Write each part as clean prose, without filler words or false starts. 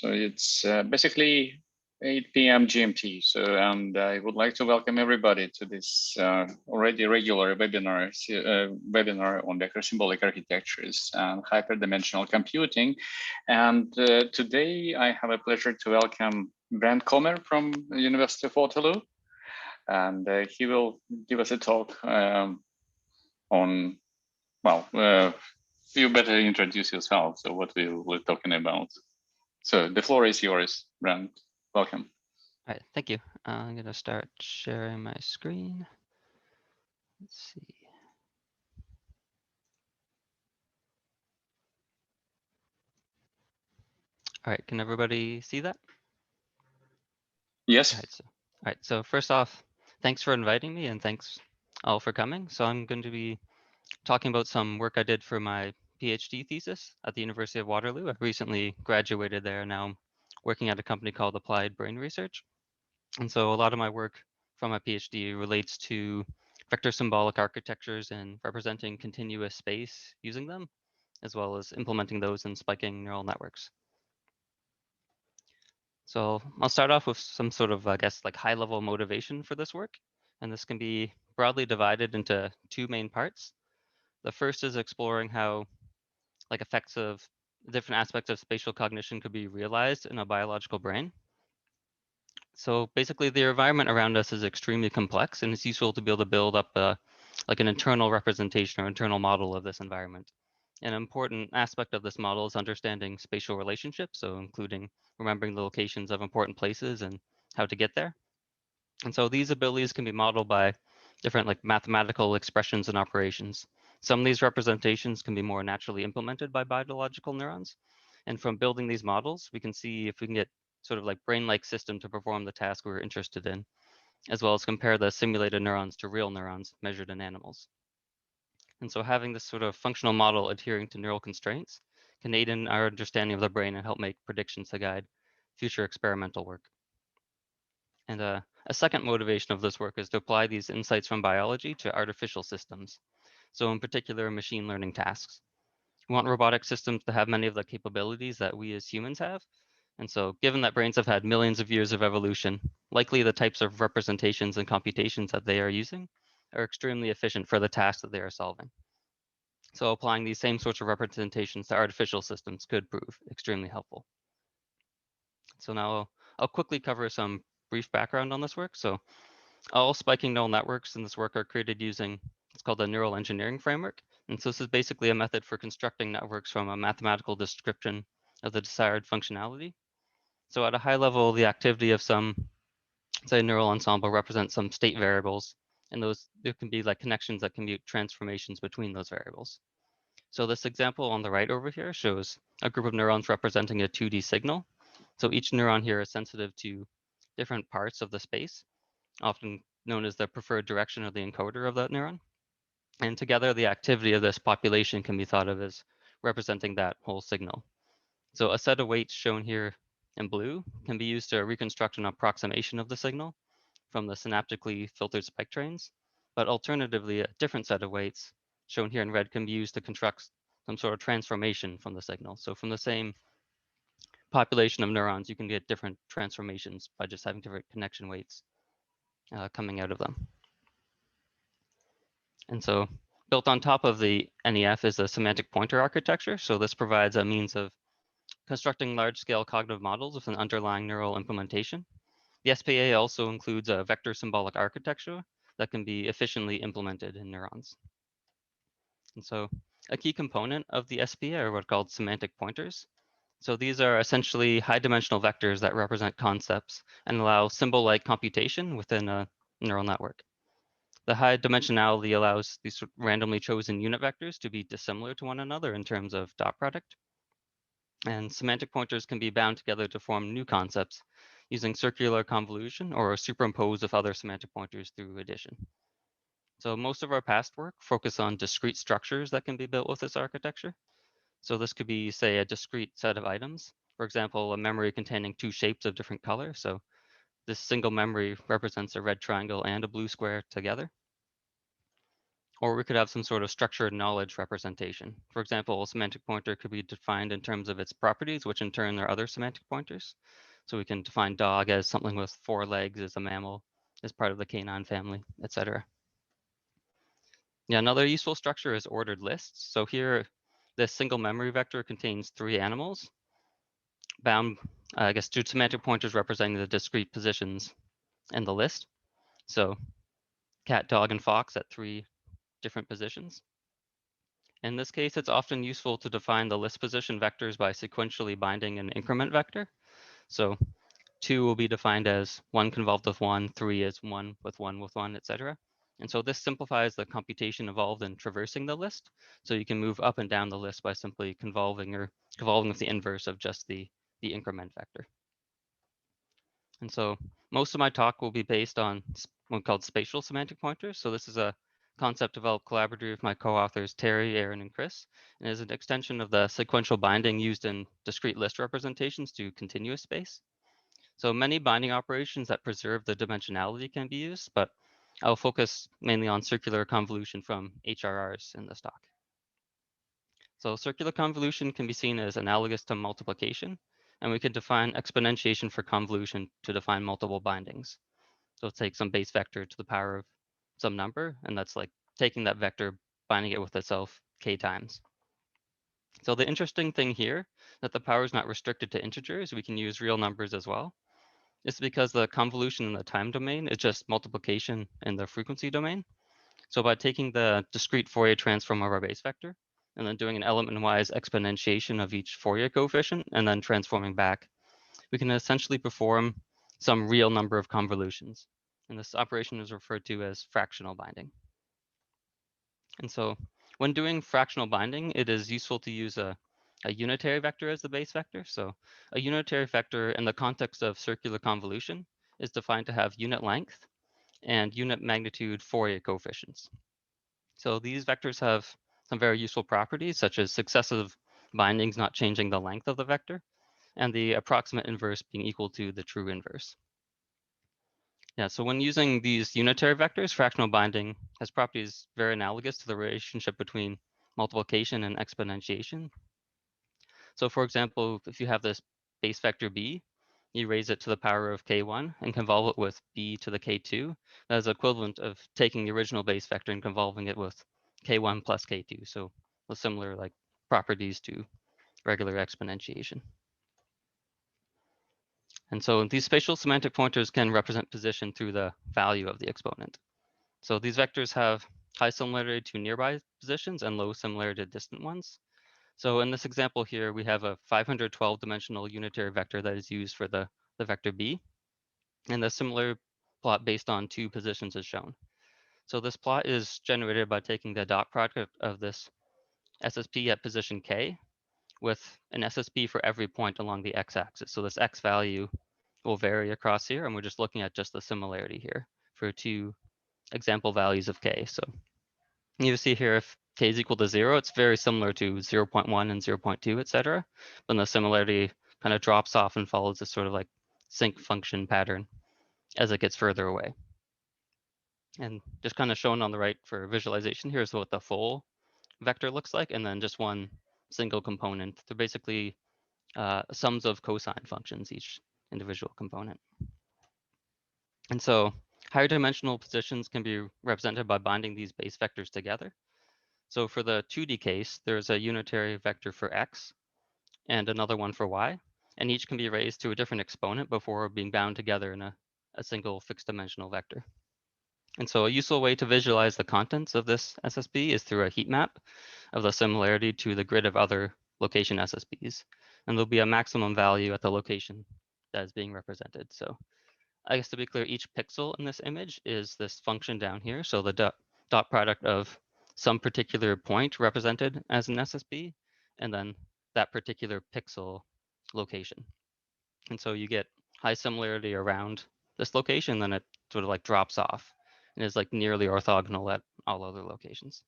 So it's basically 8 p.m. GMT. So, and I would like to welcome everybody to this already regular webinar on vector symbolic architectures and hyperdimensional computing. And today I have a pleasure to welcome Brent Komer from the University of Waterloo. And he will give us a talk on, well, you better introduce yourself. So what we're talking about. So the floor is yours, Brent. Welcome. All right, thank you. I'm going to start sharing my screen. Let's see. All right, can everybody see that? Yes. All right, so first off, thanks for inviting me and thanks all for coming. So I'm going to be talking about some work I did for my PhD thesis at the University of Waterloo. I recently graduated there. Now I'm working at a company called Applied Brain Research. And so a lot of my work from my PhD relates to vector symbolic architectures and representing continuous space using them, as well as implementing those in spiking neural networks. So I'll start off with some sort of, I guess, like high-level motivation for this work. And this can be broadly divided into two main parts. The first is exploring how like effects of different aspects of spatial cognition could be realized in a biological brain. So basically the environment around us is extremely complex, and it's useful to be able to build up like an internal representation or internal model of this environment. An important aspect of this model is understanding spatial relationships, so including remembering the locations of important places and how to get there. And so these abilities can be modeled by different like mathematical expressions and operations. Some of these representations can be more naturally implemented by biological neurons. And from building these models, we can see if we can get sort of like brain-like system to perform the task we're interested in, as well as compare the simulated neurons to real neurons measured in animals. And so having this sort of functional model adhering to neural constraints can aid in our understanding of the brain and help make predictions to guide future experimental work. And a second motivation of this work is to apply these insights from biology to artificial systems. So in particular, machine learning tasks. We want robotic systems to have many of the capabilities that we as humans have. And so given that brains have had millions of years of evolution, likely the types of representations and computations that they are using are extremely efficient for the tasks that they are solving. So applying these same sorts of representations to artificial systems could prove extremely helpful. So now I'll quickly cover some brief background on this work. So all spiking neural networks in this work are created using, it's called the neural engineering framework. And so this is basically a method for constructing networks from a mathematical description of the desired functionality. So at a high level, the activity of some, say, neural ensemble represents some state variables, and those there can be like connections that commute transformations between those variables. So this example on the right over here shows a group of neurons representing a 2D signal. So each neuron here is sensitive to different parts of the space, often known as the preferred direction or the encoder of that neuron. And together, the activity of this population can be thought of as representing that whole signal. So a set of weights shown here in blue can be used to reconstruct an approximation of the signal from the synaptically filtered spike trains. But alternatively, a different set of weights shown here in red can be used to construct some sort of transformation from the signal. So from the same population of neurons, you can get different transformations by just having different connection weights coming out of them. And so built on top of the NEF is a semantic pointer architecture. So this provides a means of constructing large-scale cognitive models with an underlying neural implementation. The SPA also includes a vector symbolic architecture that can be efficiently implemented in neurons. And so a key component of the SPA are what are called semantic pointers. So these are essentially high-dimensional vectors that represent concepts and allow symbol-like computation within a neural network. The high dimensionality allows these randomly chosen unit vectors to be dissimilar to one another in terms of dot product. And semantic pointers can be bound together to form new concepts using circular convolution or superimpose with other semantic pointers through addition. So most of our past work focus on discrete structures that can be built with this architecture. So this could be, say, a discrete set of items. For example, a memory containing two shapes of different color. So this single memory represents a red triangle and a blue square together. Or we could have some sort of structured knowledge representation. For example, a semantic pointer could be defined in terms of its properties, which in turn are other semantic pointers. So we can define dog as something with 4 legs, as a mammal, as part of the canine family, etc. Yeah, another useful structure is ordered lists. So here, this single memory vector contains 3 animals, bound, I guess, to semantic pointers representing the discrete positions in the list. So cat, dog, and fox at 3 different positions. In this case, it's often useful to define the list position vectors by sequentially binding an increment vector. So 2 will be defined as 1 convolved with 1, 3 is 1 with 1, etc. And so this simplifies the computation involved in traversing the list. So you can move up and down the list by simply convolving with the inverse of just the increment vector. And so most of my talk will be based on one called spatial semantic pointers. So this is a concept developed collaboratively with my co-authors, Terry, Aaron, and Chris, and is an extension of the sequential binding used in discrete list representations to continuous space. So many binding operations that preserve the dimensionality can be used, but I'll focus mainly on circular convolution from HRRs in this talk. So circular convolution can be seen as analogous to multiplication, and we can define exponentiation for convolution to define multiple bindings. So let's take some base vector to the power of some number, and that's like taking that vector, binding it with itself k times. So the interesting thing here, that the power is not restricted to integers, we can use real numbers as well. It's because the convolution in the time domain is just multiplication in the frequency domain. So by taking the discrete Fourier transform of our base vector, and then doing an element-wise exponentiation of each Fourier coefficient, and then transforming back, we can essentially perform some real number of convolutions. And this operation is referred to as fractional binding. And so when doing fractional binding, it is useful to use a unitary vector as the base vector. So a unitary vector in the context of circular convolution is defined to have unit length and unit magnitude Fourier coefficients. So these vectors have some very useful properties, such as successive bindings not changing the length of the vector, and the approximate inverse being equal to the true inverse. Yeah, so when using these unitary vectors, fractional binding has properties very analogous to the relationship between multiplication and exponentiation. So for example, if you have this base vector b, you raise it to the power of k1 and convolve it with b to the k2. That is equivalent of taking the original base vector and convolving it with k1 plus k2. So with similar like properties to regular exponentiation. And so these spatial semantic pointers can represent position through the value of the exponent. So these vectors have high similarity to nearby positions and low similarity to distant ones. So in this example here, we have a 512 dimensional unitary vector that is used for the vector b. And the similar plot based on 2 positions is shown. So this plot is generated by taking the dot product of this SSP at position k with an SSP for every point along the x-axis. So this x value will vary across here, and we're just looking at just the similarity here for 2 example values of k. So you see here if k is equal to 0, it's very similar to 0.1 and 0.2, etc. But the similarity kind of drops off and follows this sort of like sinc function pattern as it gets further away. And just kind of shown on the right for visualization, here's what the full vector looks like, and then just one single component. They're basically sums of cosine functions, each individual component. And so higher dimensional positions can be represented by binding these base vectors together. So for the 2D case, there's a unitary vector for x and another one for y, and each can be raised to a different exponent before being bound together in a single fixed dimensional vector. And so a useful way to visualize the contents of this SSP is through a heat map of the similarity to the grid of other location SSPs. And there'll be a maximum value at the location that is being represented. So I guess to be clear, each pixel in this image is this function down here. So the dot product of some particular point represented as an SSP, and then that particular pixel location. And so you get high similarity around this location, then it sort of like drops off and is like nearly orthogonal at all other locations.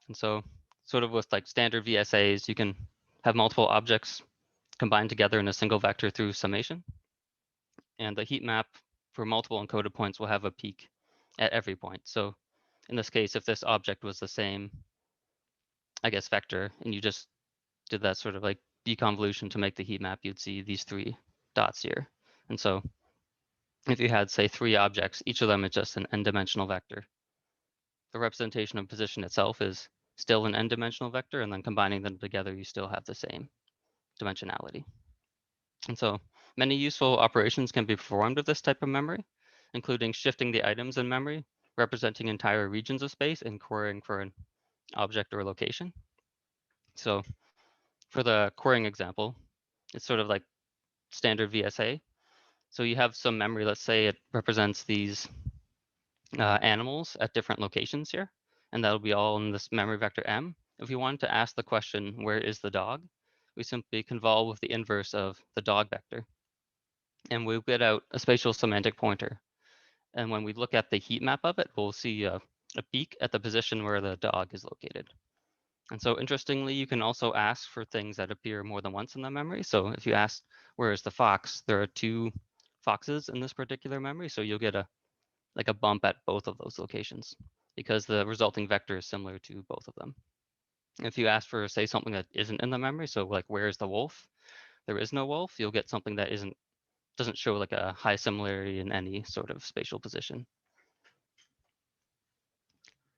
And so sort of with like standard VSAs, you can have multiple objects combined together in a single vector through summation. And the heat map for multiple encoded points will have a peak at every point. So in this case, if this object was the same, I guess, vector, and you just did that sort of like deconvolution to make the heat map, you'd see these 3 dots here. And so if you had, say, 3 objects, each of them is just an n-dimensional vector. The representation of position itself is still an n-dimensional vector, and then combining them together, you still have the same dimensionality. And so many useful operations can be performed with this type of memory, including shifting the items in memory, representing entire regions of space, and querying for an object or location. So for the querying example, it's sort of like standard VSA. So you have some memory, let's say it represents these animals at different locations here, and that'll be all in this memory vector M. If we wanted to ask the question, where is the dog? We simply convolve with the inverse of the dog vector, and we'll get out a spatial semantic pointer. And when we look at the heat map of it, we'll see a peak at the position where the dog is located. And so interestingly, you can also ask for things that appear more than once in the memory. So if you ask, where is the fox? There are 2 foxes in this particular memory. So you'll get a bump at both of those locations because the resulting vector is similar to both of them. If you ask for, say, something that isn't in the memory, so like, where is the wolf? There is no wolf. You'll get something that doesn't show like a high similarity in any sort of spatial position.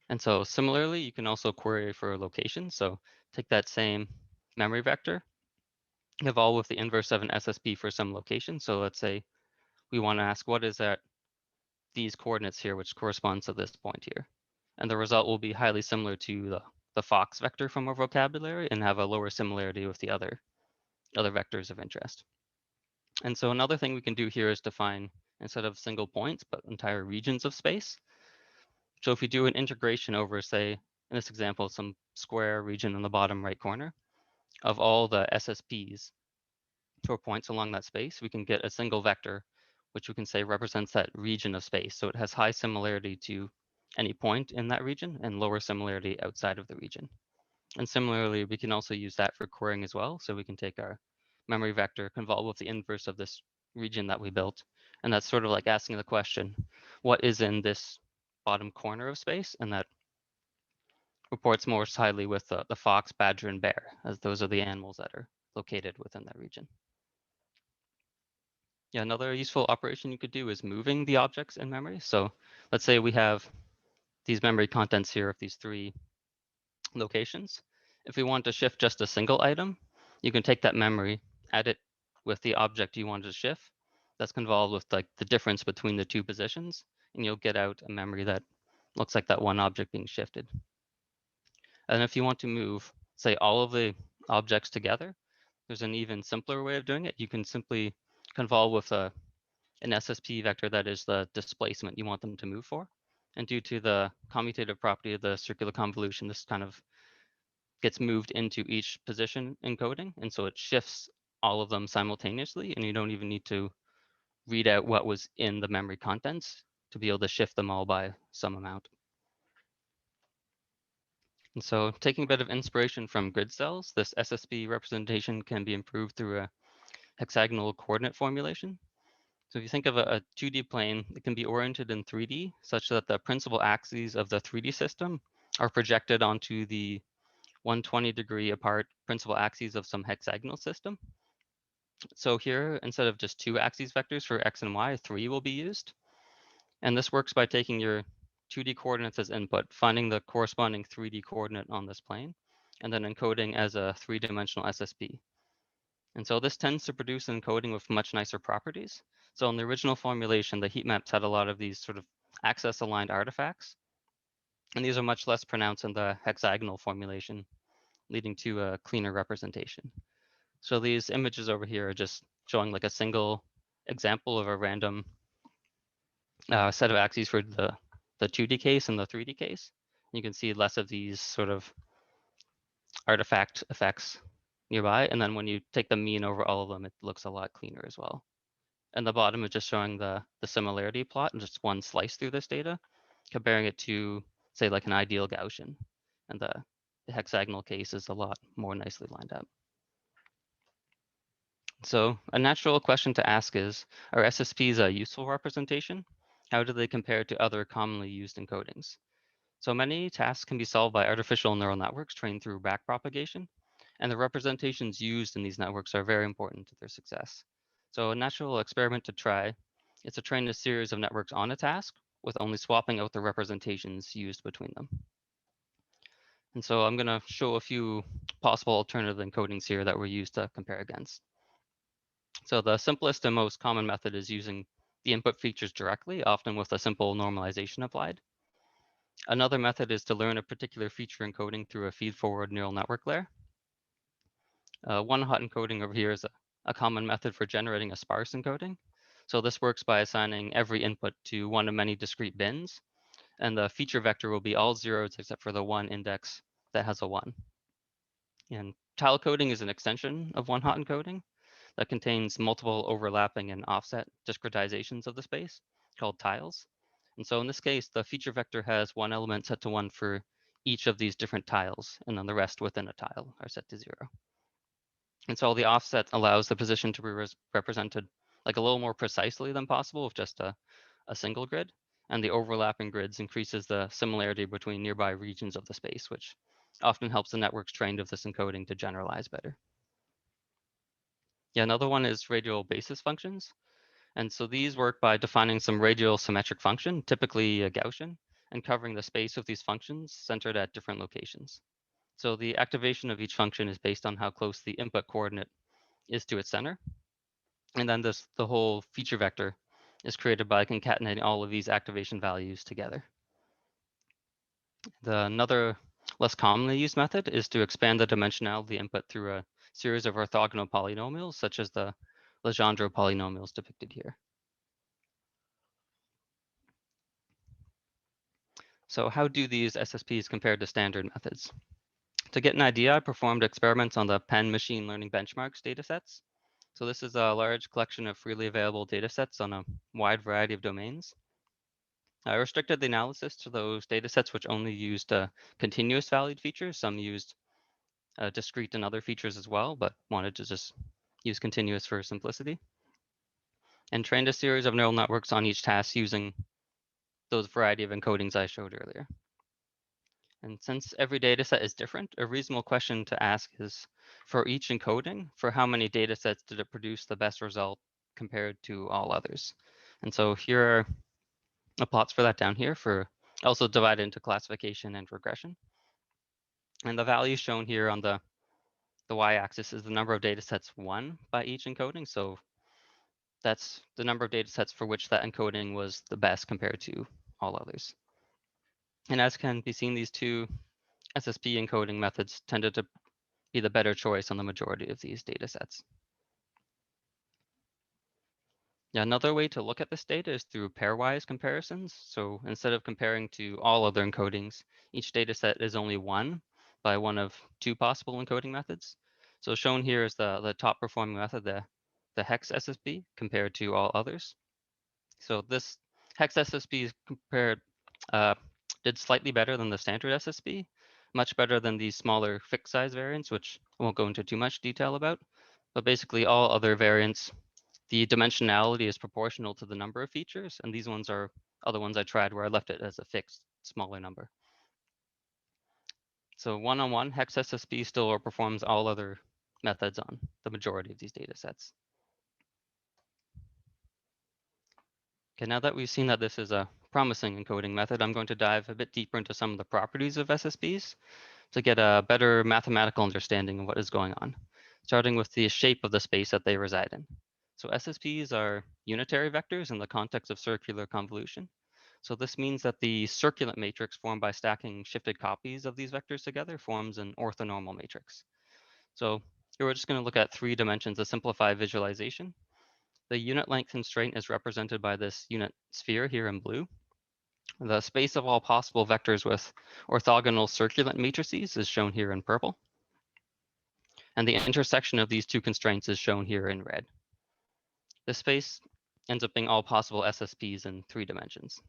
And so similarly, you can also query for a location. So take that same memory vector, evolve with the inverse of an SSP for some location. So let's say we want to ask, what is that these coordinates here, which corresponds to this point here. And the result will be highly similar to the fox vector from our vocabulary and have a lower similarity with the other vectors of interest. And so another thing we can do here is define, instead of single points, but entire regions of space. So if we do an integration over, say, in this example, some square region in the bottom right corner of all the SSPs for points along that space, we can get a single vector, which we can say represents that region of space. So it has high similarity to any point in that region and lower similarity outside of the region. And similarly, we can also use that for querying as well. So we can take our memory vector, convolve with the inverse of this region that we built. And that's sort of like asking the question, what is in this bottom corner of space? And that reports more highly with the fox, badger, and bear, as those are the animals that are located within that region. Yeah, another useful operation you could do is moving the objects in memory. So let's say we have these memory contents here of these 3 locations. If we want to shift just a single item, you can take that memory, add it with the object you want to shift. That's convolved with like the difference between the 2 positions, and you'll get out a memory that looks like that one object being shifted. And if you want to move, say, all of the objects together, there's an even simpler way of doing it. You can simply convolve with an SSP vector that is the displacement you want them to move for. And due to the commutative property of the circular convolution, this kind of gets moved into each position encoding. And so it shifts all of them simultaneously, and you don't even need to read out what was in the memory contents to be able to shift them all by some amount. And so taking a bit of inspiration from grid cells, this SSP representation can be improved through a hexagonal coordinate formulation. So if you think of a 2D plane, it can be oriented in 3D such that the principal axes of the 3D system are projected onto the 120-degree apart principal axes of some hexagonal system. So here, instead of just 2 axes vectors for x and y, 3 will be used. And this works by taking your 2D coordinates as input, finding the corresponding 3D coordinate on this plane, and then encoding as a 3-dimensional SSP. And so this tends to produce an encoding with much nicer properties. So in the original formulation, the heat maps had a lot of these sort of axis-aligned artifacts. And these are much less pronounced in the hexagonal formulation, leading to a cleaner representation. So these images over here are just showing like a single example of a random set of axes for the 2D case and the 3D case. You can see less of these sort of artifact effects nearby. And then when you take the mean over all of them, it looks a lot cleaner as well. And the bottom is just showing the similarity plot and just one slice through this data, comparing it to, say, like an ideal Gaussian. And the hexagonal case is a lot more nicely lined up. So a natural question to ask is, are SSPs a useful representation? How do they compare to other commonly used encodings? So many tasks can be solved by artificial neural networks trained through backpropagation, and the representations used in these networks are very important to their success. So a natural experiment to try is to train a series of networks on a task with only swapping out the representations used between them. And so I'm going to show a few possible alternative encodings here that were used to compare against. So the simplest and most common method is using the input features directly, often with a simple normalization applied. Another method is to learn a particular feature encoding through a feed-forward neural network layer. One-hot encoding over here is a common method for generating a sparse encoding. So this works by assigning every input to one of many discrete bins, and the feature vector will be all zeros except for the one index that has a 1. And tile coding is an extension of one-hot encoding that contains multiple overlapping and offset discretizations of the space called tiles. And so in this case, the feature vector has one element set to 1 for each of these different tiles, and then the rest within a tile are set to 0. And so the offset allows the position to be represented like a little more precisely than possible with just a single grid. And the overlapping grids increases the similarity between nearby regions of the space, which often helps the networks trained with this encoding to generalize better. Yeah, another one is radial basis functions. And so these work by defining some radial symmetric function, typically a Gaussian, and covering the space of these functions centered at different locations. So the activation of each function is based on how close the input coordinate is to its center. And then the whole feature vector is created by concatenating all of these activation values together. Another less commonly used method is to expand the dimensionality of the input through a series of orthogonal polynomials, such as the Legendre polynomials depicted here. So how do these SSPs compare to standard methods? To get an idea, I performed experiments on the Penn machine learning benchmarks datasets. So this is a large collection of freely available datasets on a wide variety of domains. I restricted the analysis to those datasets which only used continuous valued features. Some used discrete and other features as well, but wanted to just use continuous for simplicity. And trained a series of neural networks on each task using those variety of encodings I showed earlier. And since every dataset is different, a reasonable question to ask is, for each encoding, for how many datasets did it produce the best result compared to all others? And so here are plots for that down here, for also divided into classification and regression. And the value shown here on the y-axis is the number of datasets won by each encoding. So that's the number of datasets for which that encoding was the best compared to all others. And as can be seen, these two SSP encoding methods tended to be the better choice on the majority of these datasets. Yeah, another way to look at this data is through pairwise comparisons. So instead of comparing to all other encodings, each dataset is only won by one of two possible encoding methods. So shown here is the top performing method, the hex SSP compared to all others. So this hex SSP is compared did slightly better than the standard SSP, much better than these smaller fixed size variants, which I won't go into too much detail about. But basically all other variants, the dimensionality is proportional to the number of features, and these ones are other ones I tried where I left it as a fixed smaller number. So one-on-one, hex SSP still outperforms all other methods on the majority of these data sets. Okay, now that we've seen that this is a promising encoding method, I'm going to dive a bit deeper into some of the properties of SSPs to get a better mathematical understanding of what is going on, starting with the shape of the space that they reside in. So SSPs are unitary vectors in the context of circular convolution. So this means that the circulant matrix formed by stacking shifted copies of these vectors together forms an orthonormal matrix. So here we're just going to look at 3 dimensions to simplify visualization. The unit length constraint is represented by this unit sphere here in blue. The space of all possible vectors with orthogonal circulant matrices is shown here in purple. And the intersection of these two constraints is shown here in red. This space ends up being all possible SSPs in 3 dimensions.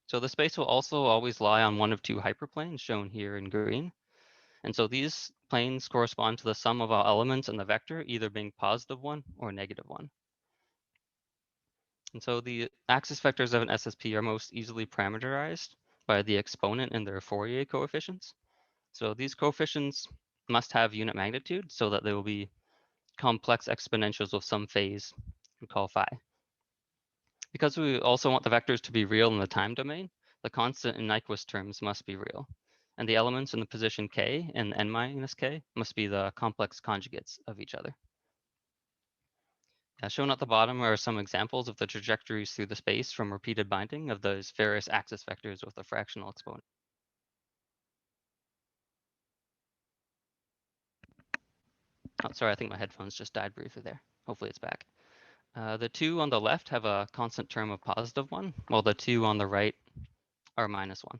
So the space will also always lie on one of 2 hyperplanes shown here in green. And so these planes correspond to the sum of all elements in the vector, either being +1 or -1. And so the axis vectors of an SSP are most easily parameterized by the exponent in their Fourier coefficients. So these coefficients must have unit magnitude so that they will be complex exponentials with some phase we call phi. Because we also want the vectors to be real in the time domain, the constant in Nyquist terms must be real. And the elements in the position k and n minus k must be the complex conjugates of each other. Shown at the bottom are some examples of the trajectories through the space from repeated binding of those various axis vectors with a fractional exponent. Oh, sorry, I think my headphones just died briefly there. Hopefully it's back. The two on the left have a constant term of +1, while the two on the right are -1.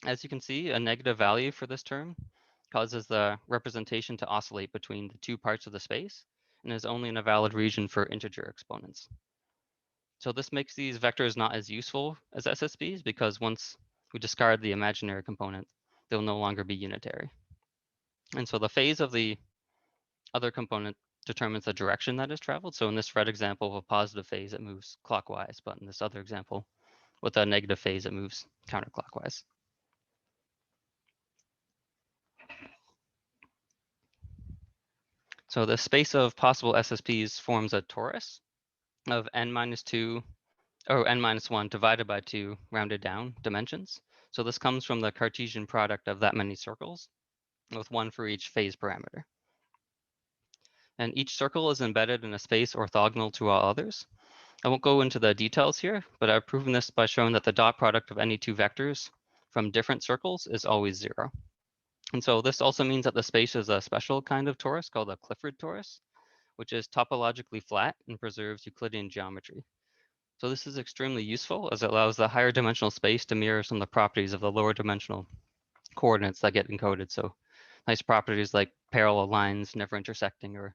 As you can see, a negative value for this term causes the representation to oscillate between the two parts of the space and is only in a valid region for integer exponents. So this makes these vectors not as useful as SSBs because once we discard the imaginary component, they'll no longer be unitary. And so the phase of the other component determines the direction that is traveled. So in this red example of a positive phase, it moves clockwise, but in this other example, with a negative phase, it moves counterclockwise. So the space of possible SSPs forms a torus of n-2 or n-1 divided by 2 rounded down dimensions. So this comes from the Cartesian product of that many circles with one for each phase parameter. And each circle is embedded in a space orthogonal to all others. I won't go into the details here, but I've proven this by showing that the dot product of any two vectors from different circles is always 0. And so this also means that the space is a special kind of torus called a Clifford torus, which is topologically flat and preserves Euclidean geometry. So this is extremely useful as it allows the higher dimensional space to mirror some of the properties of the lower dimensional coordinates that get encoded. So nice properties like parallel lines never intersecting or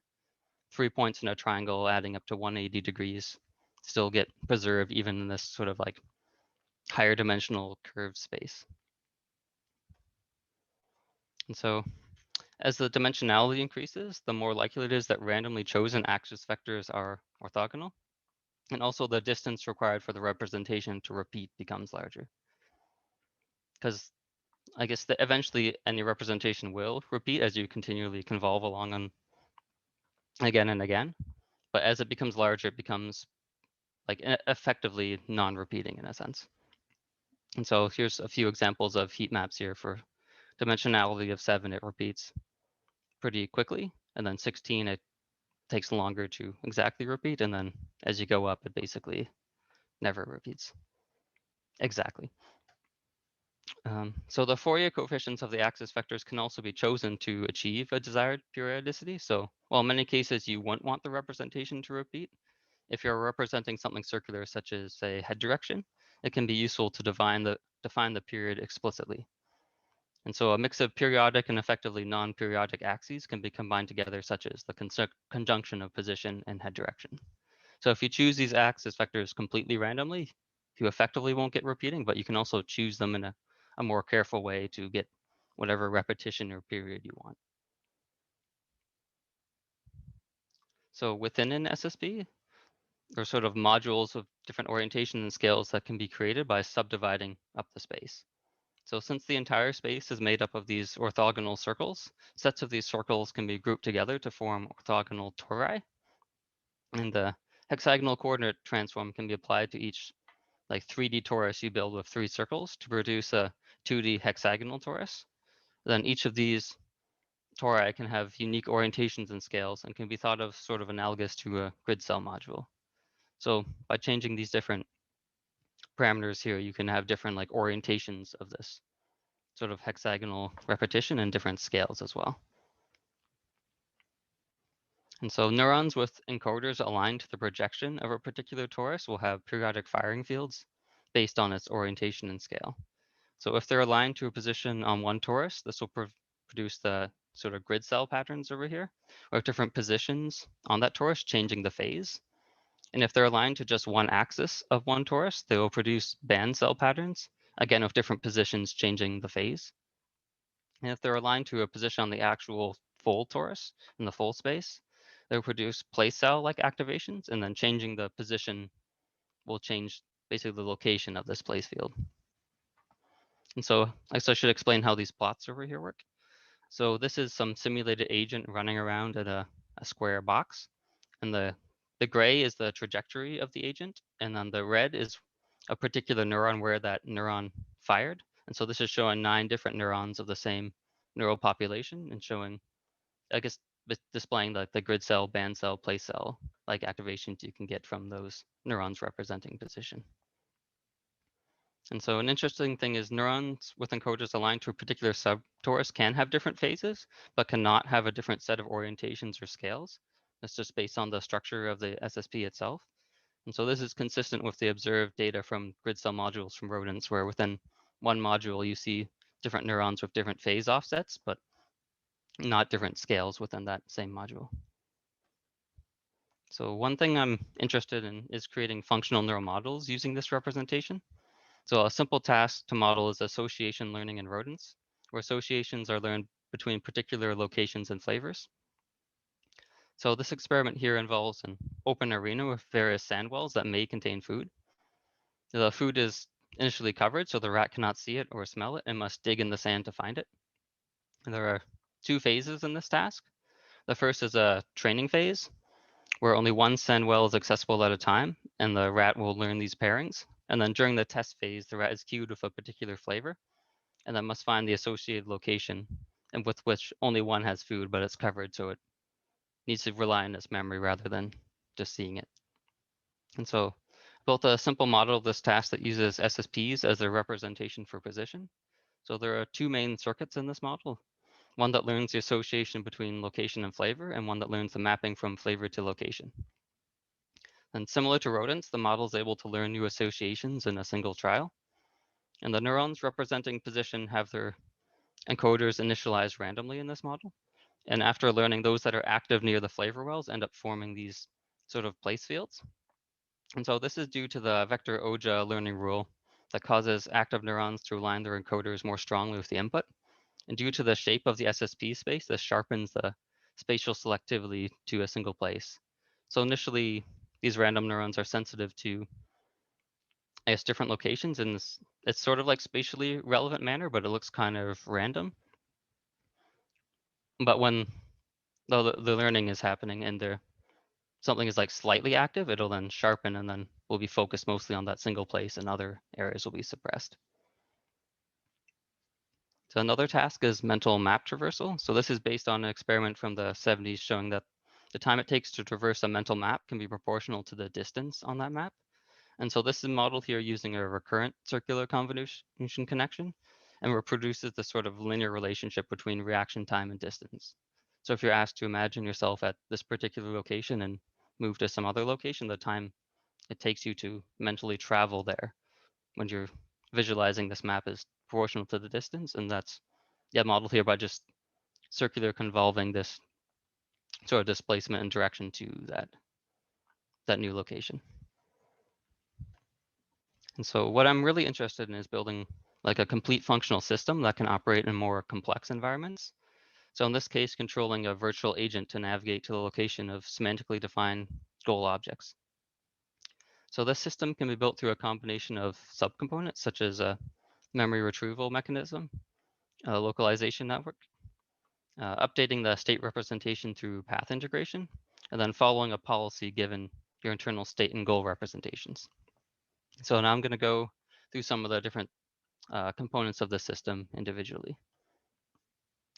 3 points in a triangle adding up to 180 degrees still get preserved even in this sort of like higher dimensional curved space. And so as the dimensionality increases, the more likely it is that randomly chosen axis vectors are orthogonal. And also the distance required for the representation to repeat becomes larger. Because I guess that eventually any representation will repeat as you continually convolve along on again and again. But as it becomes larger, it becomes like effectively non-repeating in a sense. And so here's a few examples of heat maps here. For dimensionality of 7, it repeats pretty quickly. And then 16, it takes longer to exactly repeat. And then as you go up, it basically never repeats exactly. So the Fourier coefficients of the axis vectors can also be chosen to achieve a desired periodicity. So while in many cases you wouldn't want the representation to repeat, if you're representing something circular, such as say head direction, it can be useful to define the period explicitly. And so a mix of periodic and effectively non-periodic axes can be combined together, such as the conjunction of position and head direction. So if you choose these axis vectors completely randomly, you effectively won't get repeating, but you can also choose them in a more careful way to get whatever repetition or period you want. So within an SSB, there are sort of modules of different orientations and scales that can be created by subdividing up the space. So since the entire space is made up of these orthogonal circles, sets of these circles can be grouped together to form orthogonal tori. And the hexagonal coordinate transform can be applied to each like 3D torus you build with 3 circles to produce a 2D hexagonal torus. Then each of these tori can have unique orientations and scales and can be thought of sort of analogous to a grid cell module. So by changing these different parameters here, you can have different like orientations of this sort of hexagonal repetition and different scales as well. And so neurons with encoders aligned to the projection of a particular torus will have periodic firing fields based on its orientation and scale. So if they're aligned to a position on one torus, this will produce the sort of grid cell patterns over here, or different positions on that torus changing the phase. And if they're aligned to just one axis of one torus, they will produce band cell patterns, again with different positions changing the phase. And if they're aligned to a position on the actual full torus in the full space, they'll produce place cell-like activations, and then changing the position will change basically the location of this place field. And so I guess I should explain how these plots over here work. So this is some simulated agent running around at a square box. And the gray is the trajectory of the agent. And then the red is a particular neuron where that neuron fired. And so this is showing 9 different neurons of the same neural population and showing, I guess, displaying the grid cell, band cell, place cell, like activations you can get from those neurons representing position. And so an interesting thing is neurons with encoders aligned to a particular subtorus can have different phases, but cannot have a different set of orientations or scales. That's just based on the structure of the SSP itself. And so this is consistent with the observed data from grid cell modules from rodents, where within one module you see different neurons with different phase offsets, but not different scales within that same module. So one thing I'm interested in is creating functional neural models using this representation. So a simple task to model is association learning in rodents, where associations are learned between particular locations and flavors. So this experiment here involves an open arena with various sand wells that may contain food. The food is initially covered, so the rat cannot see it or smell it and must dig in the sand to find it. And there are 2 phases in this task. The first is a training phase, where only one sand well is accessible at a time, and the rat will learn these pairings. And then during the test phase, the rat is cued with a particular flavor, and then must find the associated location, and with which only one has food, but it's covered, so it needs to rely on its memory rather than just seeing it. And so built a simple model of this task that uses SSPs as a representation for position. So there are 2 main circuits in this model, one that learns the association between location and flavor, and one that learns the mapping from flavor to location. And similar to rodents, the model is able to learn new associations in a single trial. And the neurons representing position have their encoders initialized randomly in this model. And after learning, those that are active near the flavor wells end up forming these sort of place fields. And so this is due to the vector Oja learning rule that causes active neurons to align their encoders more strongly with the input. And due to the shape of the SSP space, this sharpens the spatial selectivity to a single place. So initially, these random neurons are sensitive to, I guess, different locations in this, it's sort of like spatially relevant manner, but it looks kind of random. But when the learning is happening and something is like slightly active, it'll then sharpen and then will be focused mostly on that single place and other areas will be suppressed. So another task is mental map traversal. So this is based on an experiment from the 70s showing that the time it takes to traverse a mental map can be proportional to the distance on that map. And so this is modeled here using a recurrent circular convolution connection and reproduces the sort of linear relationship between reaction time and distance. So if you're asked to imagine yourself at this particular location and move to some other location, the time it takes you to mentally travel there when you're visualizing this map is proportional to the distance. And that's modeled here by just circular convolving this sort of displacement and direction to that new location. And so what I'm really interested in is building like a complete functional system that can operate in more complex environments. So in this case, controlling a virtual agent to navigate to the location of semantically defined goal objects. So this system can be built through a combination of subcomponents, such as a memory retrieval mechanism, a localization network, updating the state representation through path integration, and then following a policy given your internal state and goal representations. So now I'm going to go through some of the different components of the system individually.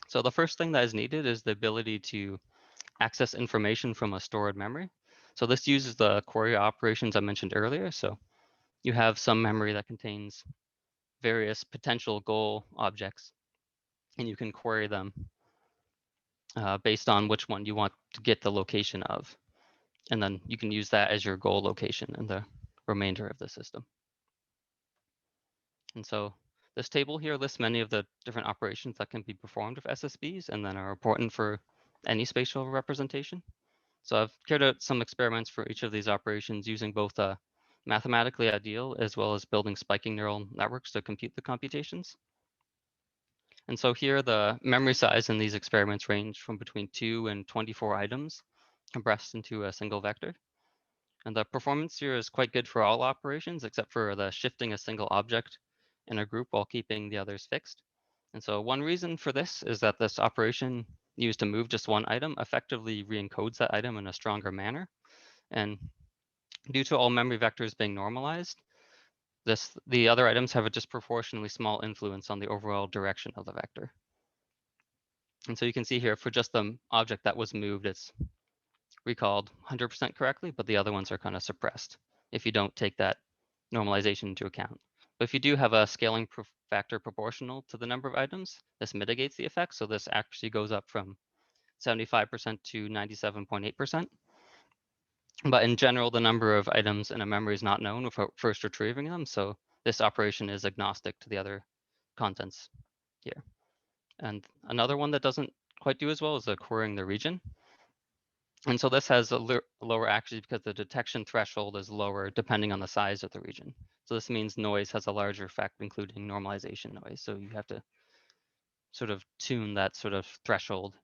So the first thing that is needed is the ability to access information from a stored memory. So this uses the query operations I mentioned earlier. So you have some memory that contains various potential goal objects, and you can query them based on which one you want to get the location of. And then you can use that as your goal location in the remainder of the system. And so this table here lists many of the different operations that can be performed with SSBs and then are important for any spatial representation. So I've carried out some experiments for each of these operations using both a mathematically ideal as well as building spiking neural networks to compute the computations. And so here the memory size in these experiments range from between 2 and 24 items compressed into a single vector. And the performance here is quite good for all operations except for the shifting a single object in a group while keeping the others fixed. And so one reason for this is that this operation used to move just one item effectively re-encodes that item in a stronger manner. And due to all memory vectors being normalized, the other items have a disproportionately small influence on the overall direction of the vector. And so you can see here for just the object that was moved, it's recalled 100% correctly, but the other ones are kind of suppressed if you don't take that normalization into account. But if you do have a scaling factor proportional to the number of items, this mitigates the effect. So this actually goes up from 75% to 97.8%. But in general, the number of items in a memory is not known without first retrieving them. So this operation is agnostic to the other contents here. And another one that doesn't quite do as well is querying the region. And so this has a lower accuracy because the detection threshold is lower depending on the size of the region. So this means noise has a larger effect, including normalization noise. So you have to sort of tune that sort of threshold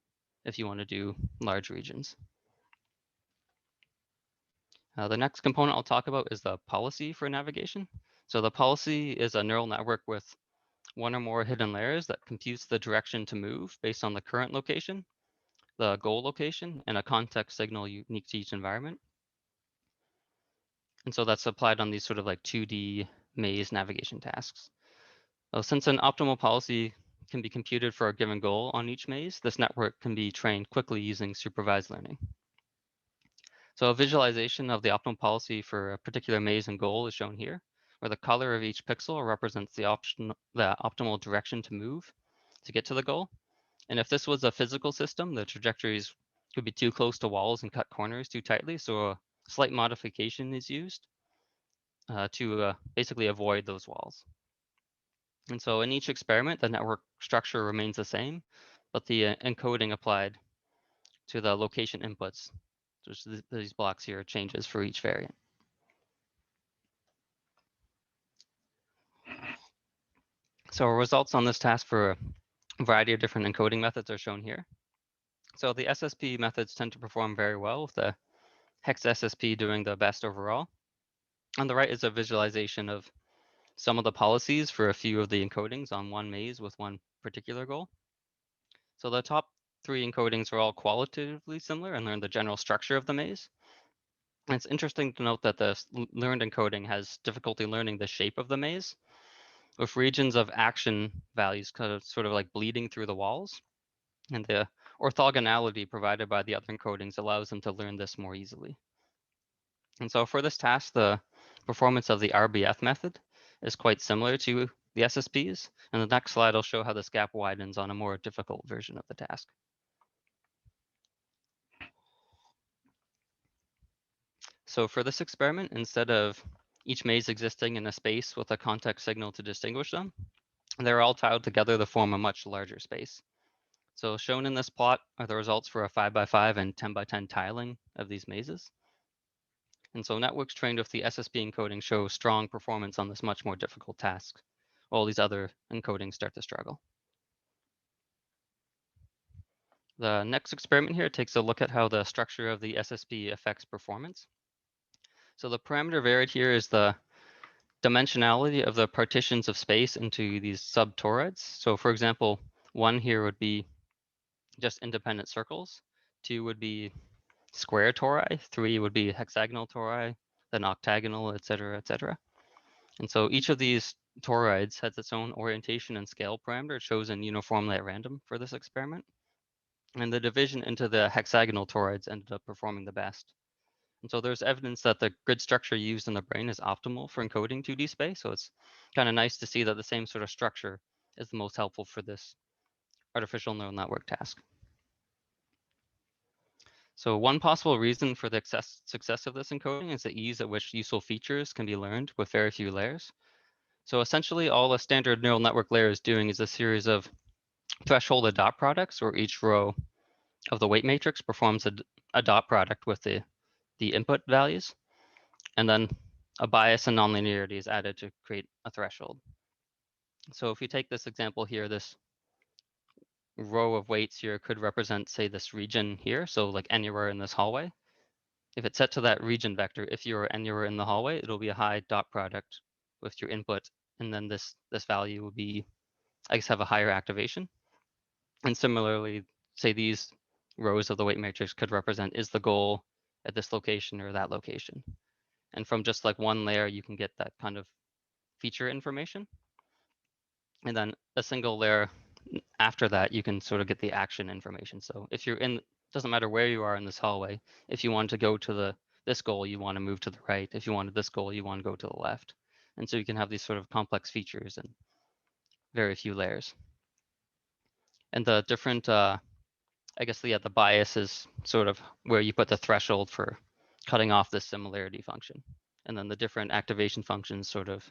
if you want to do large regions. The next component I'll talk about is the policy for navigation. So the policy is a neural network with one or more hidden layers that computes the direction to move based on the current location, the goal location, and a context signal unique to each environment. And so that's applied on these sort of like 2D maze navigation tasks. Since an optimal policy can be computed for a given goal on each maze, this network can be trained quickly using supervised learning. So a visualization of the optimal policy for a particular maze and goal is shown here, where the color of each pixel represents the optimal direction to move to get to the goal. And if this was a physical system, the trajectories could be too close to walls and cut corners too tightly. So a slight modification is used to basically avoid those walls. And so in each experiment, the network structure remains the same, but the encoding applied to the location inputs, which these blocks here, changes for each variant. So results on this task for a variety of different encoding methods are shown here. So the SSP methods tend to perform very well, with the Hex SSP doing the best overall. On the right is a visualization of some of the policies for a few of the encodings on one maze with one particular goal. So the top three encodings are all qualitatively similar and learn the general structure of the maze. And it's interesting to note that the learned encoding has difficulty learning the shape of the maze, with regions of action values kind of sort of like bleeding through the walls. And the orthogonality provided by the other encodings allows them to learn this more easily. And so for this task, the performance of the RBF method is quite similar to the SSPs. And the next slide will show how this gap widens on a more difficult version of the task. So for this experiment, instead of each maze existing in a space with a context signal to distinguish them, they're all tiled together to form a much larger space. So shown in this plot are the results for a 5x5 and 10x10 tiling of these mazes. And so networks trained with the SSP encoding show strong performance on this much more difficult task, while these other encodings start to struggle. The next experiment here takes a look at how the structure of the SSP affects performance. So the parameter varied here is the dimensionality of the partitions of space into these subtoroids. So for example, 1 here would be just independent circles, 2 would be square tori, 3 would be hexagonal tori, then octagonal, et cetera, et cetera. And so each of these toroids has its own orientation and scale parameter chosen uniformly at random for this experiment. And the division into the hexagonal toroids ended up performing the best. And so there's evidence that the grid structure used in the brain is optimal for encoding 2D space. So it's kind of nice to see that the same sort of structure is the most helpful for this artificial neural network task. So one possible reason for the success of this encoding is the ease at which useful features can be learned with very few layers. So essentially all a standard neural network layer is doing is a series of thresholded dot products, where each row of the weight matrix performs a dot product with the input values. And then a bias and nonlinearity is added to create a threshold. So if you take this example here, this row of weights here could represent, say, this region here. So like anywhere in this hallway. If it's set to that region vector, if you're anywhere in the hallway, it'll be a high dot product with your input and then this value will be, I guess, have a higher activation. And similarly, say these rows of the weight matrix could represent is the goal at this location or that location. And from just like one layer, you can get that kind of feature information. And then a single layer after that, you can sort of get the action information. So if you're in, doesn't matter where you are in this hallway, if you want to go to this goal, you want to move to the right. If you wanted this goal, you want to go to the left. And so you can have these sort of complex features and very few layers. And the different, I guess, the bias is sort of where you put the threshold for cutting off this similarity function. And then the different activation functions sort of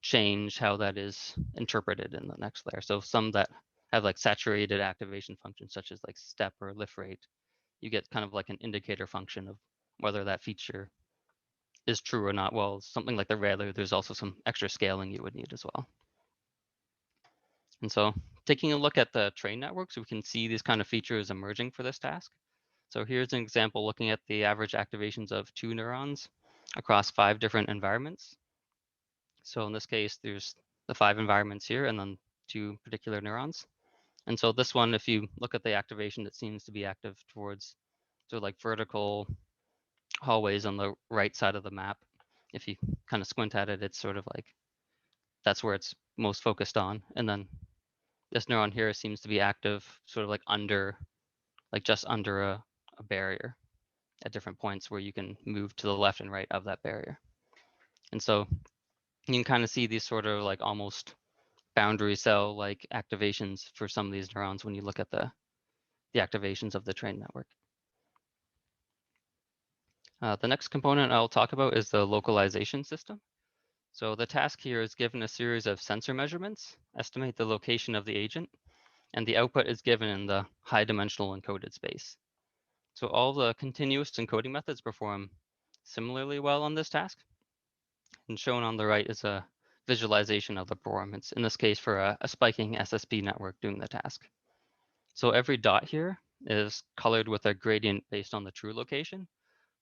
change how that is interpreted in the next layer. So some that have like saturated activation functions, such as like step or lift rate, you get kind of like an indicator function of whether that feature is true or not. Well, something like the Rayleigh, there's also some extra scaling you would need as well. And so taking a look at the train networks, we can see these kind of features emerging for this task. So here's an example looking at the average activations of 2 neurons across 5 different environments. So in this case, there's the 5 environments here and then 2 particular neurons. And so this one, if you look at the activation, it seems to be active towards sort of like vertical hallways on the right side of the map. If you kind of squint at it, it's sort of like that's where it's most focused on. And then this neuron here seems to be active sort of like under, like just under a barrier at different points where you can move to the left and right of that barrier. And so you can kind of see these sort of like almost boundary cell like activations for some of these neurons when you look at the activations of the train network. The next component I'll talk about is the localization system. So the task here is given a series of sensor measurements, estimate the location of the agent, and the output is given in the high dimensional encoded space. So all the continuous encoding methods perform similarly well on this task. And shown on the right is a visualization of the performance, in this case for a spiking SSP network doing the task. So every dot here is colored with a gradient based on the true location,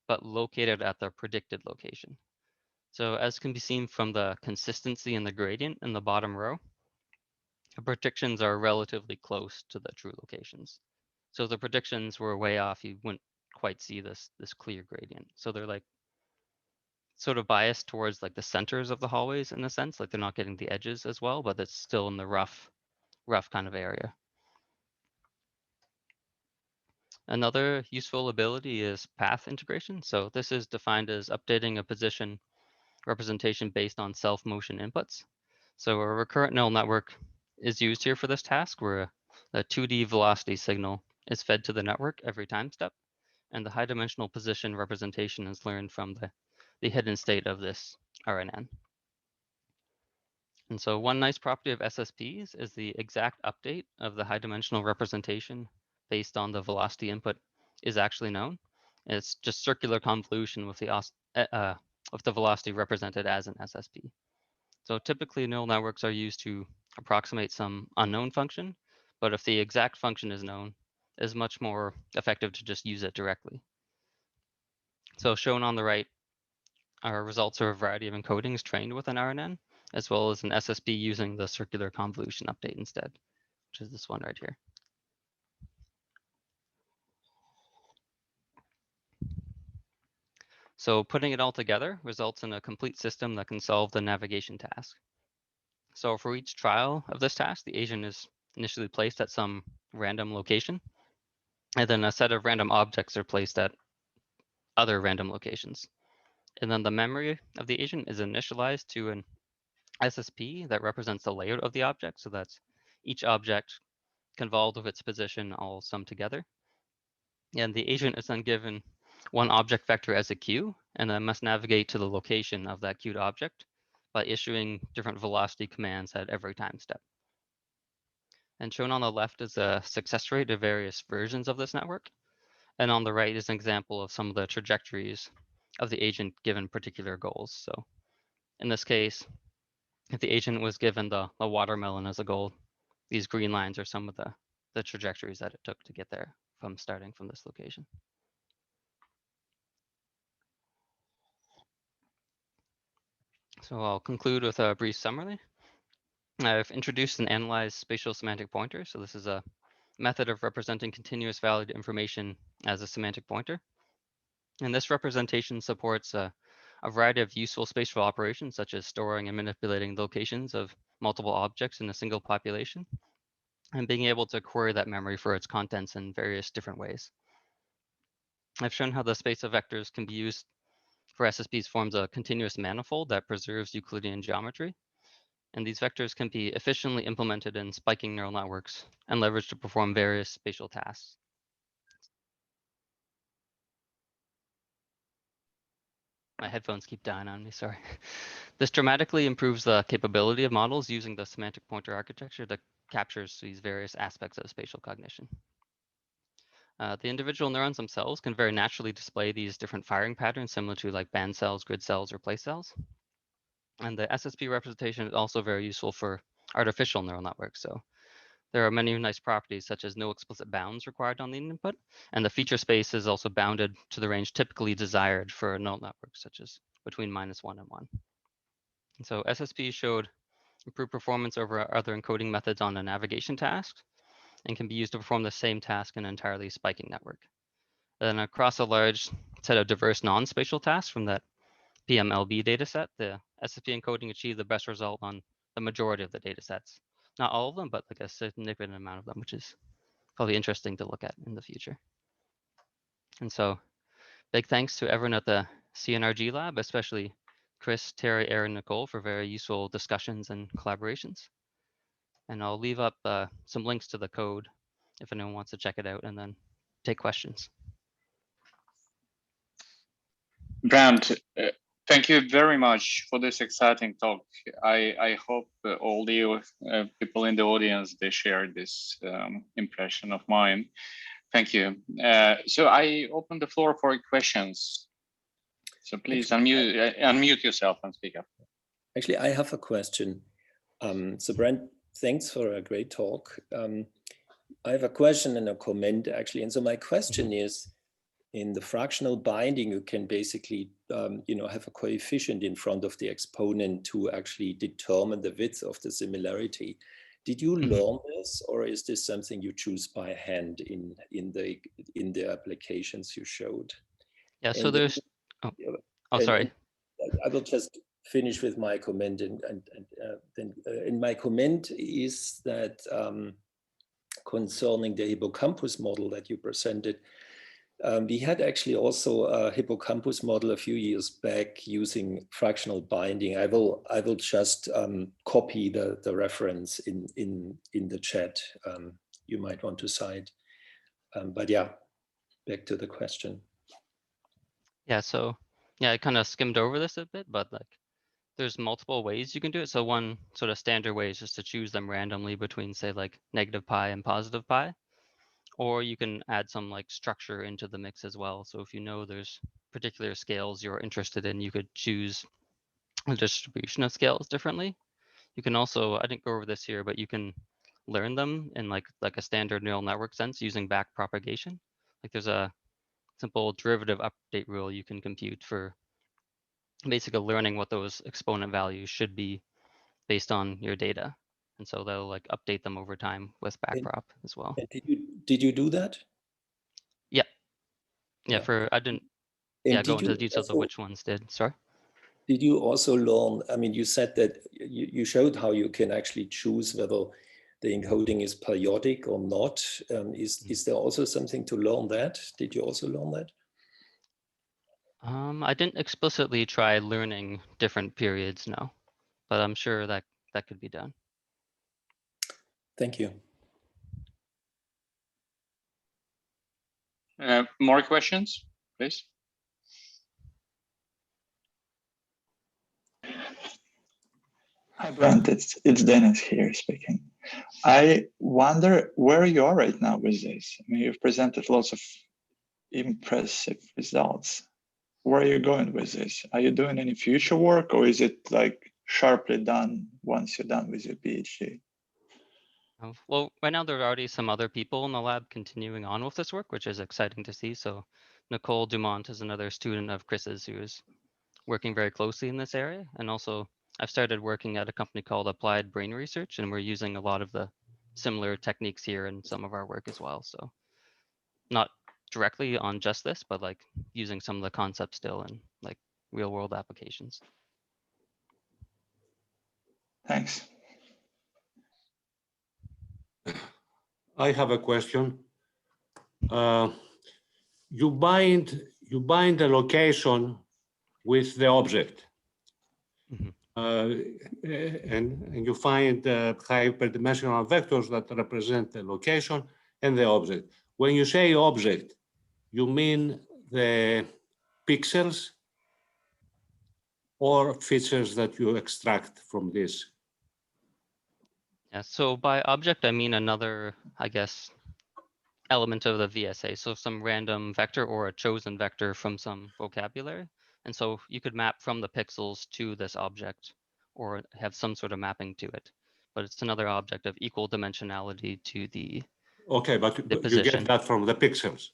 but located at the predicted location. So as can be seen from the consistency in the gradient in the bottom row, the predictions are relatively close to the true locations. So if the predictions were way off, you wouldn't quite see this clear gradient. So they're like sort of biased towards like the centers of the hallways in a sense, like they're not getting the edges as well, but it's still in the rough kind of area. Another useful ability is path integration. So this is defined as updating a position representation based on self-motion inputs. So a recurrent neural network is used here for this task where a 2D velocity signal is fed to the network every time step, and the high dimensional position representation is learned from the hidden state of this RNN. And so one nice property of SSPs is the exact update of the high dimensional representation based on the velocity input is actually known. It's just circular convolution with the velocity represented as an SSP. So typically neural networks are used to approximate some unknown function, but if the exact function is known, it's much more effective to just use it directly. So shown on the right, our results are a variety of encodings trained with an RNN, as well as an SSP using the circular convolution update instead, which is this one right here. So putting it all together results in a complete system that can solve the navigation task. So for each trial of this task, the agent is initially placed at some random location, and then a set of random objects are placed at other random locations. And then the memory of the agent is initialized to an SSP that represents the layout of the object. So that's each object convolved with its position all summed together. And the agent is then given one object vector as a queue, and then must navigate to the location of that queued object by issuing different velocity commands at every time step. And shown on the left is a success rate of various versions of this network. And on the right is an example of some of the trajectories of the agent given particular goals. So in this case, if the agent was given the watermelon as a goal, these green lines are some of the trajectories that it took to get there from starting from this location. So I'll conclude with a brief summary. I've introduced and analyzed spatial semantic pointers. So this is a method of representing continuous valid information as a semantic pointer. And this representation supports a variety of useful spatial operations, such as storing and manipulating locations of multiple objects in a single population, and being able to query that memory for its contents in various different ways. I've shown how the space of vectors can be used for SSPs forms a continuous manifold that preserves Euclidean geometry. And these vectors can be efficiently implemented in spiking neural networks and leveraged to perform various spatial tasks. My headphones keep dying on me, sorry. This dramatically improves the capability of models using the semantic pointer architecture that captures these various aspects of spatial cognition. The individual neurons themselves can very naturally display these different firing patterns, similar to like band cells, grid cells, or place cells. And the SSP representation is also very useful for artificial neural networks. So there are many nice properties, such as no explicit bounds required on the input, and the feature space is also bounded to the range typically desired for a neural network, such as between -1 and 1. And so SSP showed improved performance over other encoding methods on a navigation task and can be used to perform the same task in an entirely spiking network. Then across a large set of diverse non-spatial tasks from that PMLB dataset, the SSP encoding achieved the best result on the majority of the datasets. Not all of them, but like a significant amount of them, which is probably interesting to look at in the future. And so big thanks to everyone at the CNRG lab, especially Chris, Terry, Aaron, Nicole for very useful discussions and collaborations. And I'll leave up some links to the code if anyone wants to check it out and then take questions. Brent, thank you very much for this exciting talk. I hope all the people in the audience, they share this impression of mine. Thank you. So I open the floor for questions. So please unmute yourself and speak up. Actually, I have a question. So Brent, thanks for a great talk. I have a question and a comment actually. And so my question is, in the fractional binding, you can basically, have a coefficient in front of the exponent to actually determine the width of the similarity. Did you learn this, or is this something you choose by hand in the applications you showed? Yeah. So there's. Sorry. I will just finish with my comment, and then my comment is that concerning the hippocampus model that you presented. We had actually also a hippocampus model a few years back using fractional binding. I will just copy the reference in the chat. You might want to cite. But yeah, back to the question. Yeah. So yeah, I kind of skimmed over this a bit, but like there's multiple ways you can do it. So one sort of standard way is just to choose them randomly between, say, like -pi and +pi. Or you can add some like structure into the mix as well. So if you know there's particular scales you're interested in, you could choose a distribution of scales differently. You can also, I didn't go over this here, but you can learn them in like a standard neural network sense using back propagation. Like there's a simple derivative update rule you can compute for basically learning what those exponent values should be based on your data. And so they'll like update them over time with backprop as well. And did you do that? Yeah. Yeah. I didn't. And go into the details of which ones did. Sorry. Did you also learn? I mean, you said that you showed how you can actually choose whether the encoding is periodic or not. Is there also something to learn that? Did you also learn that? I didn't explicitly try learning different periods, no, but I'm sure that could be done. Thank you. More questions, please? Hi, Brent. It's Dennis here speaking. I wonder where you are right now with this. I mean, you've presented lots of impressive results. Where are you going with this? Are you doing any future work, or is it like sharply done once you're done with your PhD? Well, right now there are already some other people in the lab continuing on with this work, which is exciting to see. So Nicole Dumont is another student of Chris's who is working very closely in this area. And also I've started working at a company called Applied Brain Research, and we're using a lot of the similar techniques here in some of our work as well. So not directly on just this, but like using some of the concepts still in like real world applications. Thanks. I have a question. You bind the location with the object, Mhm. and you find hyperdimensional vectors that represent the location and the object. When you say object, you mean the pixels or features that you extract from this? Yeah, so by object, I mean another, I guess, element of the VSA. So some random vector or a chosen vector from some vocabulary. And so you could map from the pixels to this object or have some sort of mapping to it. But it's another object of equal dimensionality to the Okay, but you position. get that from the pixels.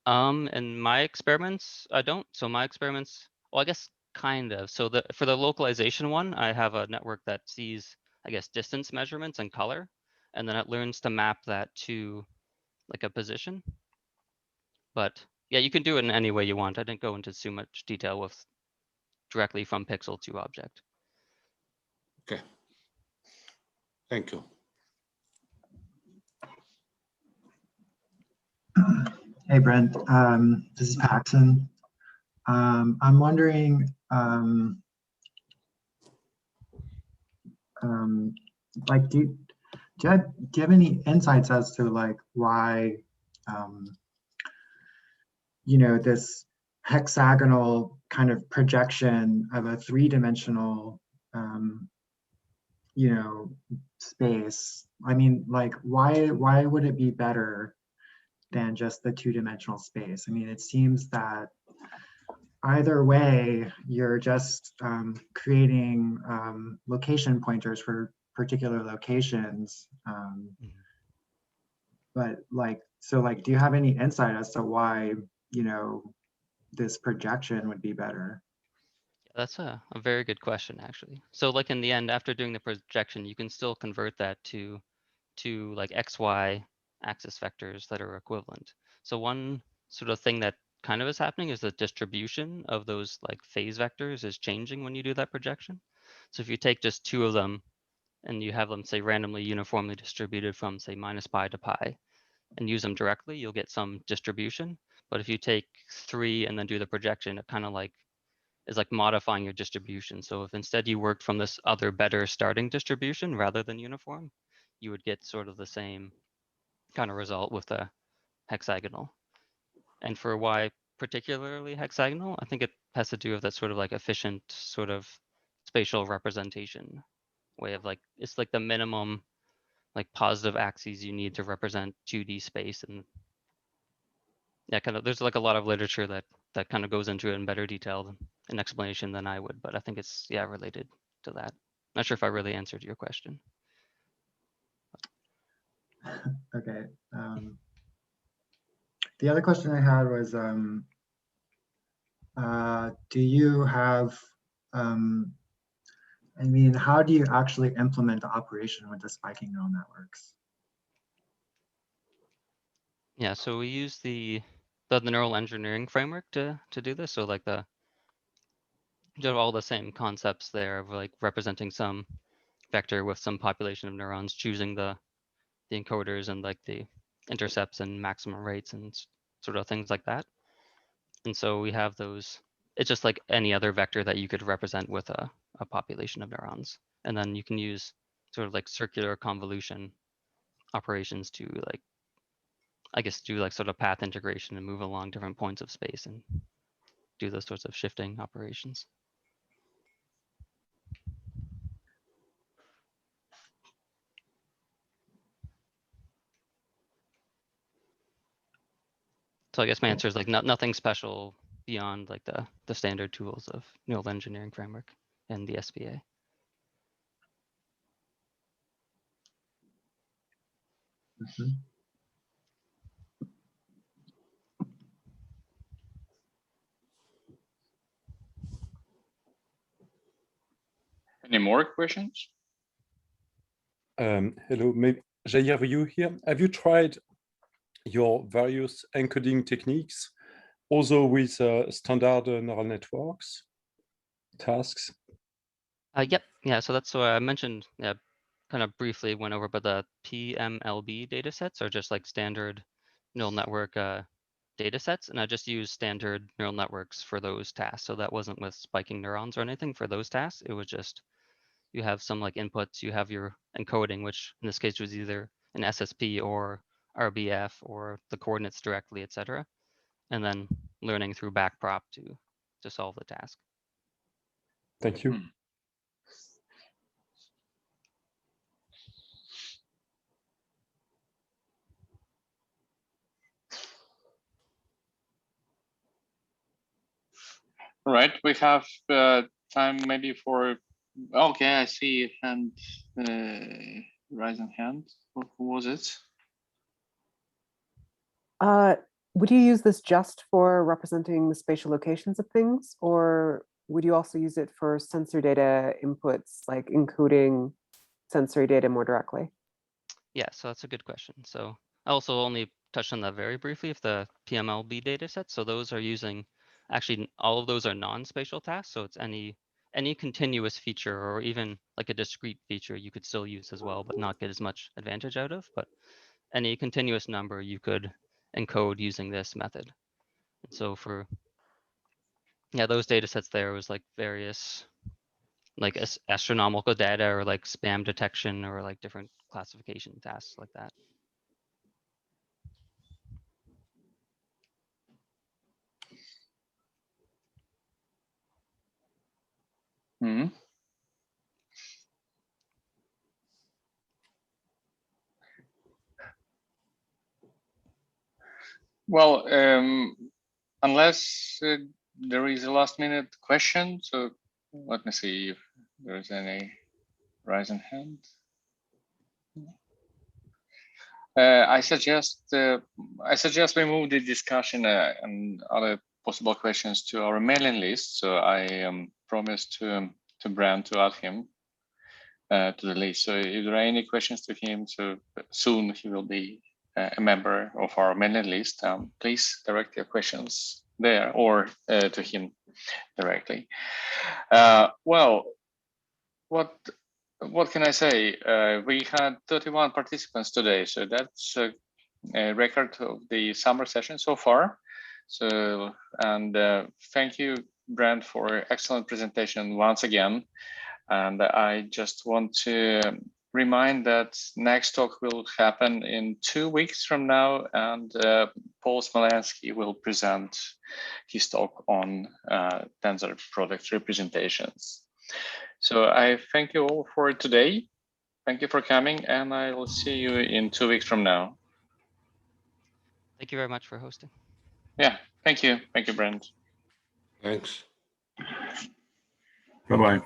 In my experiments, I don't. So my experiments, well, I guess kind of. So for the localization one, I have a network that sees, I guess, distance measurements and color, and then it learns to map that to like a position. But yeah, you can do it in any way you want. I didn't go into too much detail with directly from pixel to object. Okay. Thank you. Hey, Brent. This is Paxton. I'm wondering, like, do you have any insights as to like why, you know, this hexagonal kind of projection of a three-dimensional, you know, space? I mean, like, why would it be better than just the two-dimensional space? I mean, it seems that either way, you're just creating location pointers for particular locations. But like, so like, do you have any insight as to why, you know, this projection would be better? That's a very good question, actually. So like in the end, after doing the projection, you can still convert that to like XY axis vectors that are equivalent. So one sort of thing that kind of is happening is the distribution of those like phase vectors is changing when you do that projection. So if you take just two of them and you have them say randomly uniformly distributed from say minus pi to pi and use them directly, you'll get some distribution. But if you take three and then do the projection, it kind of like is like modifying your distribution. So if instead you worked from this other better starting distribution rather than uniform, you would get sort of the same kind of result with the hexagonal. And for why particularly hexagonal, I think it has to do with that sort of like efficient sort of spatial representation way of like, it's like the minimum like positive axes you need to represent 2D space. And yeah, kind of, there's like a lot of literature that kind of goes into it in better detail and explanation than I would, but I think it's, yeah, related to that. Not sure if I really answered your question. Okay. The other question I had was, do you have, I mean, how do you actually implement the operation with the spiking neural networks? Yeah, so we use the neural engineering framework to do this. So like you have all the same concepts there of like representing some vector with some population of neurons, choosing the encoders and like the intercepts and maximum rates and sort of things like that. And so we have those, it's just like any other vector that you could represent with a population of neurons. And then you can use sort of like circular convolution operations to like, I guess, do like sort of path integration and move along different points of space and do those sorts of shifting operations. So I guess my answer is like nothing special beyond like the standard tools of neural engineering framework and the SVA. Mhm. more questions? Hello, maybe Jair, you here? Have you tried your various encoding techniques also with standard neural networks tasks? Yep. Yeah. So that's what I mentioned. Yeah, kind of briefly went over, but the PMLB data sets are just like standard neural network data sets, and I just use standard neural networks for those tasks. So that wasn't with spiking neurons or anything for those tasks. It was just you have some like inputs, you have your encoding, which in this case was either an SSP or RBF or the coordinates directly, etc. And then learning through backprop to solve the task. Thank you. All right, we have time maybe for, okay, I see hand, rising hand. Who was it? Would you use this just for representing the spatial locations of things, or would you also use it for sensor data inputs, like encoding sensory data more directly? Yeah, so that's a good question. So I also only touched on that very briefly of the PMLB data set. So those are using, actually all of those are non-spatial tasks. So it's any continuous feature or even like a discrete feature you could still use as well, but not get as much advantage out of. But any continuous number you could encode using this method. And so for, yeah, those data sets there was like various like astronomical data or like spam detection or like different classification tasks like that. Mm-hmm. Well, unless there is a last minute question, so let me see if there is any rising hand. I suggest we move the discussion and other possible questions to our mailing list. So I promised to Brent to add him to the list. So if there are any questions to him, so soon he will be a member of our mailing list. Please direct your questions there or to him directly. Well, what can I say? We had 31 participants today, so that's a record of the summer session so far. So, and thank you, Brent, for excellent presentation once again. And I just want to remind that next talk will happen in 2 weeks from now, and Paul Smolensky will present his talk on tensor product representations. So I thank you all for today. Thank you for coming, and I will see you in 2 weeks from now. Thank you very much for hosting. Yeah, thank you. Thank you, Brent. Thanks. Bye-bye.